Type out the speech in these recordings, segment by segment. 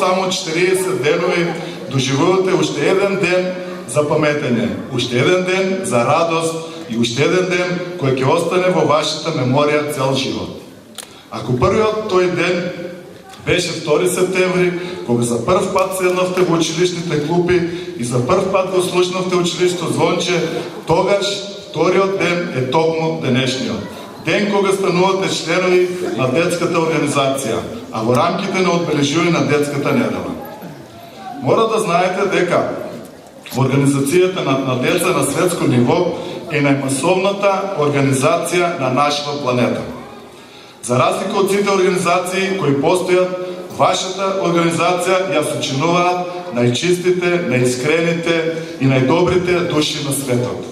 само 40 денови доживувате уште еден ден за паметење, уште еден ден за радост и уште еден ден кој ќе остане во вашата меморија цел живот. Ако првиот тој ден беше 2 септември, кога за прв пат седнавте во училишните клупи и за прв пат го слушнавте училишното звонче, тогаш вториот ден е токму денешниот. Ден кога станувате членови на детската организација, а во рамките на одбележување на детската недела. Мора да знаете дека организацијата на деца на светско ниво е најмасовната организација на нашата планета. За разлика од сите организации кои постојат, вашата организација ја сочинуваат најчистите, најискрените и најдобрите души на светот.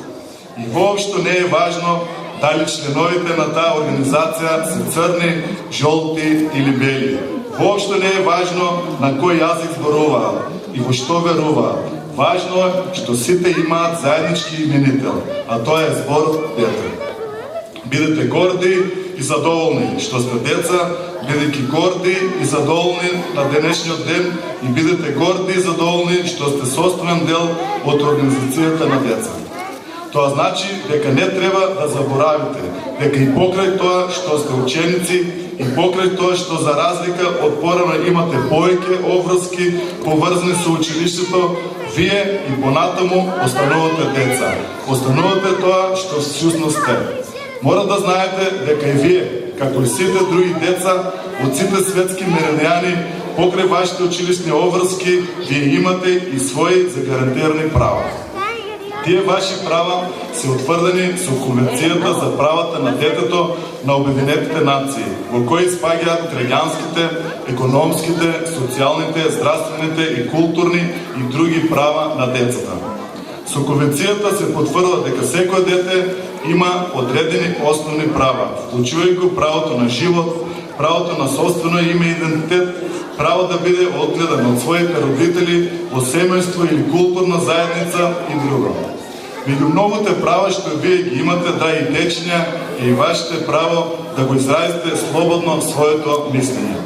И воопшто не е важно дали членовите на таа организација се црни, жолти или бели. Воопшто не е важно на кој јазик зборуваат и во што веруваат. Важно е што сите имаат заеднички именител, а тоа е зборот дете. Бидете горди и задоволни што сте деца, бидејќи горди и задоволни на денешниот ден и бидете горди и задоволни што сте составен дел од организацијата на деца. Тоа значи дека не треба да заборавите, дека и покрај тоа што сте ученици, и покрај тоа што за разлика од порано имате повеќе обврски поврзани со училиштето, вие и понатаму останувате деца. Останувате тоа што всушност сте. Мора да знаете дека и вие, како и сите други деца од сите светски меридијани, покрај вашите училишни обврски, вие имате и своји загарантирани права. Тие ваши права се утврдени со Конвенцијата за правата на детето на Обединетите нации, во кои спаѓаат граѓанските, економските, социјалните, здравствените и културни и други права на децата. Со Конвенцијата се потврдува дека секој дете има одредени основни права, вклучувајќи правото на живот, правото на собствено име и идентитет, право да биде одгледан од своите родители, во семејство или културна заедница и друго. Меѓу многуте права што вие ги имате, драги дечиња, е и вашето право да го изразите слободно своето мислење.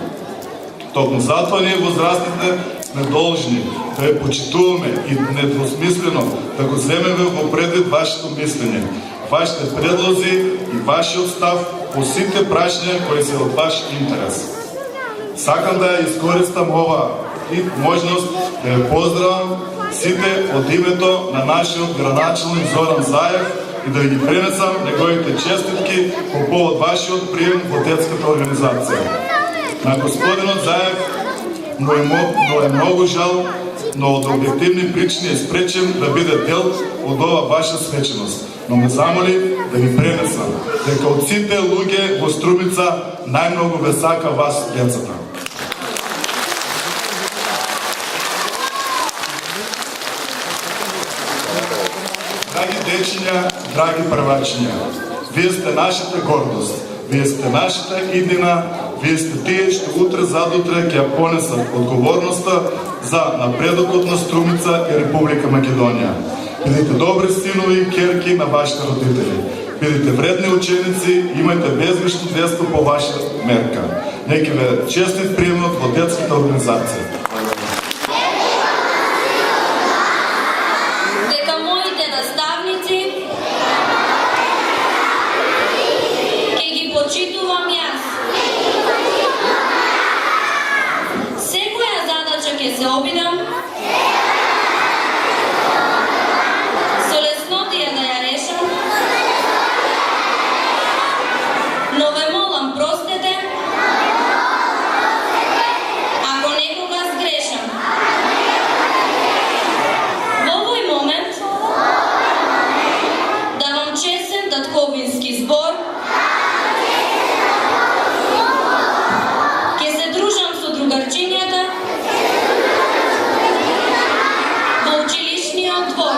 Токму затоа ние возрастните сме должни да ја почитуваме и недвосмислено да го земеме во предвид вашето мислење, вашите предлози и вашиот став по сите прашања кои се од ваш интерес. Сакам да ја искористам ова и можност да ја поздравам сите од името на нашиот градоначелник Зоран Заев и да ги пренесам неговите честитки по повод вашиот прием во детската организација. На господинот Заев но е многу жал, но од објективни причини е спречен да биде дел од ова ваша свеченост. Но ме замоли да ви пренесам дека од сите луѓе во Струмица најмногу ве сака вас децата. Драги дечиња, драги првачиња, вие сте нашата гордост, вие сте нашата иднина, вие сте тие што утре задутре ќе ја понесат одговорноста за напредокот на Струмица и Република Македонија. Бидете добри синови и керки на вашите родители. Бидете вредни ученици, имајте безгрешно детство по ваша мерка. Нека ве честит приемот во детската организација. Дека моите наставници ќе ги почитувам јас. Секоја задача ќе се обидам со леснотија да ја решам, но ве молам простете ако некога сгрешам. Во овој момент давам честен татковински збор. Ќе се дружам со другарчињата во училишниот двор.